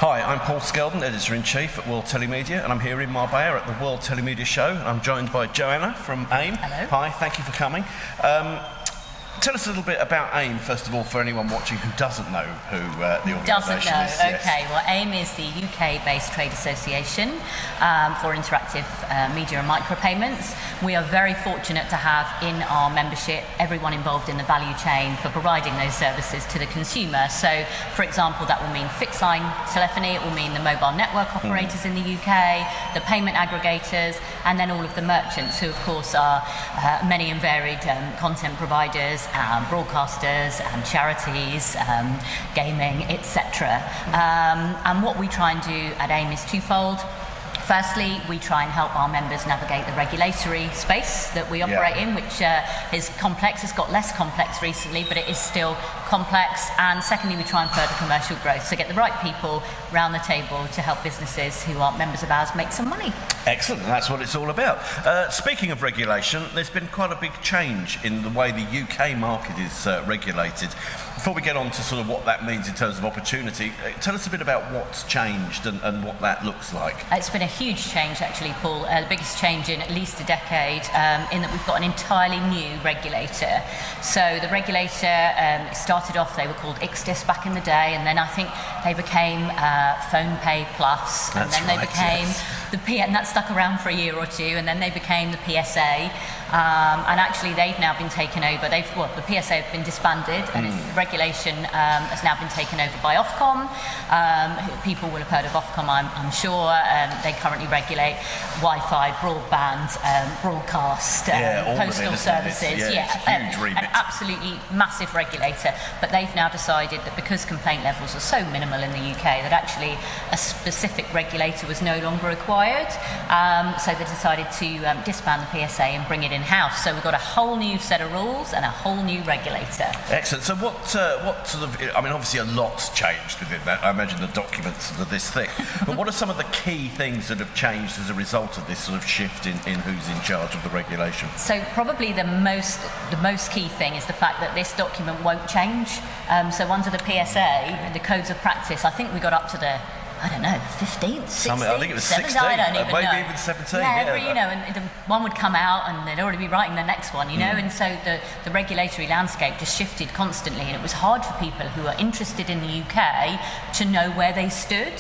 Hi, I'm Paul Skeldon, Editor-in-Chief at World TELEMEDIA, and I'm here in Marbella at the World TELEMEDIA Show. And I'm joined by Joanna from AIMM. Hello. Hi, thank you for coming. Tell us a little bit about AIMM, first of all, for anyone watching who doesn't know who the organisation is. Okay. Well, AIMM is the UK-based trade association for interactive media and micropayments. We are very fortunate to have in our membership everyone involved in the value chain for providing those services to the consumer. So, for example, that will mean fixed line telephony, it will mean the mobile network operators in the UK, the payment aggregators, and then all of the merchants who, of course, are many and varied content providers, broadcasters, charities, gaming, etc. And what we try and do at AIMM is twofold. Firstly, we try and help our members navigate the regulatory space that we operate in, which is complex. It's got less complex recently, but it is still complex. And secondly, we try and further commercial growth, so get the right people round the table to help businesses who aren't members of ours make some money. Excellent, that's what it's all about. Speaking of regulation, there's been quite a big change in the way the UK market is regulated. Before we get on to sort of what that means in terms of opportunity, tell us a bit about what's changed and what that looks like. It's been a huge change, actually, Paul. The biggest change in at least a decade, in that we've got an entirely new regulator. So the regulator started off, they were called ICSDIS back in the day, and then I think they became Phone Pay Plus, and then they became the and that stuck around for a year or two, and then they became the PSA. And actually, they've now been taken over. The PSA have been disbanded, and the regulation has now been taken over by Ofcom. People will have heard of Ofcom, I'm sure. They currently regulate Wi-Fi, broadband, broadcast, postal services. Huge remit. An absolutely massive regulator. But they've now decided that because complaint levels are so minimal in the UK, that actually a specific regulator was no longer required. So they decided to disband the PSA and bring it in-house. So we've got a whole new set of rules and a whole new regulator. Excellent. So what sort of, I mean, obviously a lot's changed within that. I imagine the documents are this thick. But what are some of the key things that have changed as a result of this sort of shift in who's in charge of the regulation? So probably the most key thing is the fact that this document won't change. So under the PSA, the codes of practice, I think we got up to the 15th, 16th, I think it was 16th, I don't even maybe know. even 17. And one would come out and they'd already be writing the next one, and so the regulatory landscape just shifted constantly, and it was hard for people who are interested in the UK to know where they stood.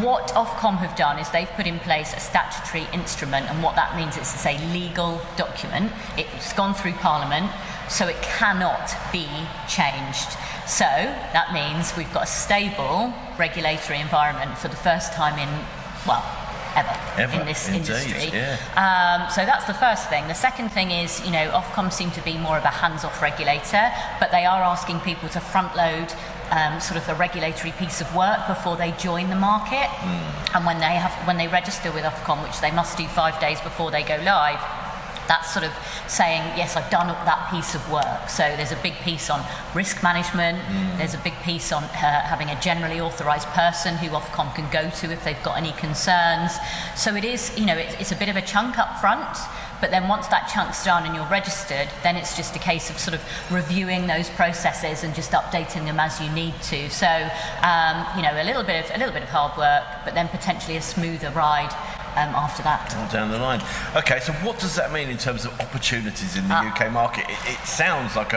What Ofcom have done is they've put in place a statutory instrument, and what that means is it's a legal document. It's gone through Parliament, so it cannot be changed. So that means we've got a stable regulatory environment for the first time in, ever in this industry. So that's the first thing. The second thing is, Ofcom seem to be more of a hands-off regulator, but they are asking people to front-load sort of a regulatory piece of work before they join the market. And when they register with Ofcom, which they must do 5 days before they go live, that's sort of saying, yes, I've done that piece of work. So there's a big piece on risk management, there's a big piece on having a generally authorised person who Ofcom can go to if they've got any concerns. So it is, it's a bit of a chunk up front, but then once that chunk's done and you're registered, then it's just a case of sort of reviewing those processes and just updating them as you need to. So, a little bit of hard work, but then potentially a smoother ride after that. All down the line. Okay, so what does that mean in terms of opportunities in the UK market? It sounds like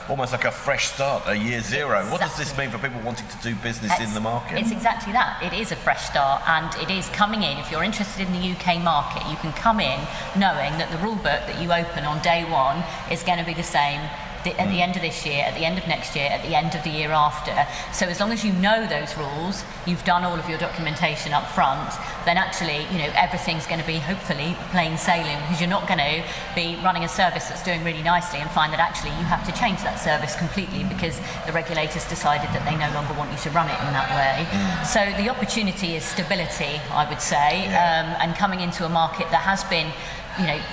almost like a fresh start, a year zero. Exactly. What does this mean for people wanting to do business in the market? It's exactly that. It is a fresh start, and it is coming in. If you're interested in the UK market, you can come in knowing that the rule book that you open on day one is going to be the same at the end of this year, at the end of next year, at the end of the year after. So as long as you know those rules, you've done all of your documentation up front, then actually, everything's going to be hopefully plain sailing, because you're not going to be running a service that's doing really nicely and find that actually you have to change that service completely because the regulators decided that they no longer want you to run it in that way. So the opportunity is stability, I would say, and coming into a market that has been,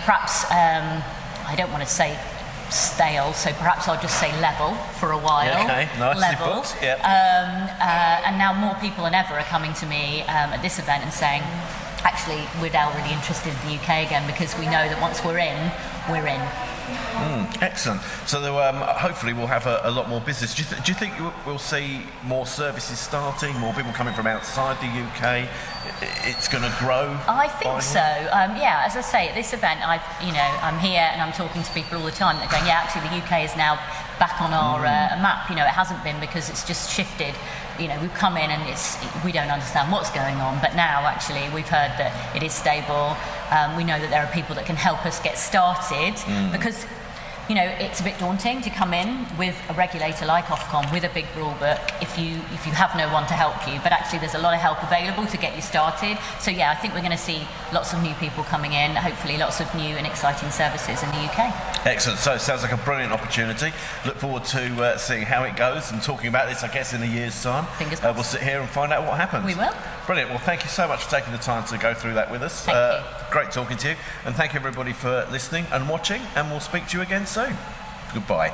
perhaps, I don't want to say stale, so perhaps I'll just say level for a while. Okay, nice. Level. And now more people than ever are coming to me at this event and saying, actually, we're now really interested in the UK again, because we know that once we're in, we're in. Excellent. So hopefully we'll have a lot more business. Do you think we'll see more services starting, more people coming from outside the UK? It's going to grow? I think so. Yeah, as I say, at this event, I'm here and I'm talking to people all the time. They're going, yeah, actually the UK is now back on our map. It hasn't been because it's just shifted. We've come in and we don't understand what's going on, but now actually we've heard that it is stable. We know that there are people that can help us get started because it's a bit daunting to come in with a regulator like Ofcom with a big rule book if you have no one to help you. But actually there's a lot of help available to get you started. So yeah, I think we're going to see lots of new people coming in, hopefully lots of new and exciting services in the UK. Excellent. So it sounds like a brilliant opportunity. Look forward to seeing how it goes and talking about this, I guess, in a year's time. Fingers crossed. We'll sit here and find out what happens. We will. Brilliant. Well, thank you so much for taking the time to go through that with us. Thank you. Great talking to you. And thank you everybody for listening and watching, and we'll speak to you again soon. Goodbye.